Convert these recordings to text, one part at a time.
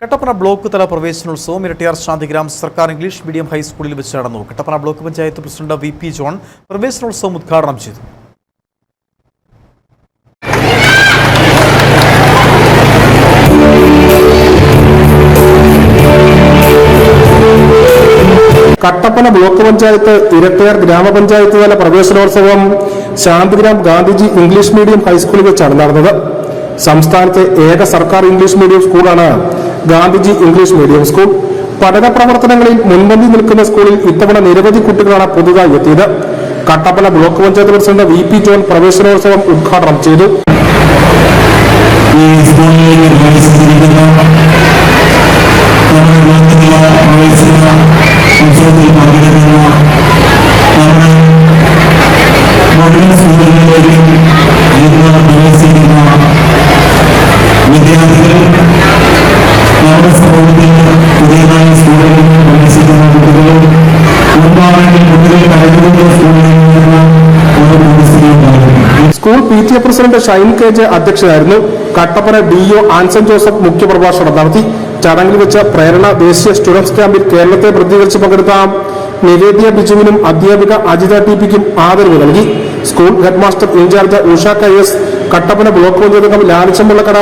Kattappana block തല പ്രവേശനോത്സവം ഇരട്ടിയാർ ശാന്തിഗ്രാം സർക്കാർ ഇംഗ്ലീഷ് മീഡിയം ഹൈസ്കൂളിൽ വെച്ച് നടന്നു. Kattappana block panchayat president VP. John പ്രവേശനോത്സവം ഉദ്ഘാടനം ചെയ്തു. കട്ടപ്പന ബ്ലോക്ക് പഞ്ചായത്ത് ഇരട്ടിയാർ ഗ്രാമപഞ്ചായത്ത് തല പ്രവേശനോത്സവം ശാന്തിഗ്രാം ഗാന്ധിജി ഇംഗ്ലീഷ് മീഡിയം ഹൈസ്കൂളിൽ വെച്ചാണ് നടന്നത്. സംസ്ഥാനത്തെ ഏക സർക്കാർ ഇംഗ്ലീഷ് മീഡിയം സ്കൂളാണ് ഗാന്ധിജി ഇംഗ്ലീഷ് മീഡിയം സ്കൂൾ. പഠന പ്രവർത്തനങ്ങളിൽ മുൻപന്തി നിൽക്കുന്ന സ്കൂളിൽ ഇത്തവണ നിരവധി കുട്ടികളാണ് പുതുതായി എത്തിയത്. Kattappana block panchayat president VP. John പ്രവേശനോത്സവം ഉദ്ഘാടനം ചെയ്തു. വിദ്യാർത്ഥികൾ നമ്മുടെ സമൂഹത്തിൽ പുതിയതായി സ്കൂളിൽ പ്രവേശിക്കുന്ന കുട്ടികളും മുൻപാണെങ്കിൽ കുട്ടികൾ കടന്നുകൊണ്ട സ്കൂളിൽ school PTA president Shine KJ അധ്യക്ഷനായിരുന്നു. കട്ടപ്പന DO ആൻസൺ ജോസഫ് മുഖ്യപ്രഭാഷണം നടത്തി. ചടങ്ങിൽ വെച്ച പ്രേരണ ദേശീയ സ്റ്റുഡൻസ് ക്യാമ്പിൽ കേരളത്തെ പ്രതികരിച്ച് പങ്കെടുത്ത നിവേദ്യ ബിജുവിനും അധ്യാപിക അജിത ടി.പിക്കും ആദരവ് നൽകി. School headmaster in charge Usha KS, Kattappana block panchayat അംഗം ലാലിച്ചമ്പള്ളക്കട,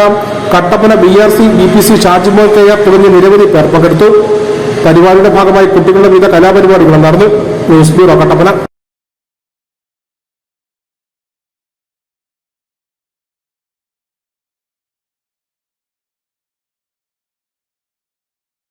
Kattappana BRC BPC Shajimon KR തുടങ്ങിയ നിരവധി പേർ പങ്കെടുത്തു. പരിപാടിയുടെ ഭാഗമായി കുട്ടികളുടെ വിവിധ കലാപരിപാടികളും നടന്നു. News bureau, Kattappana.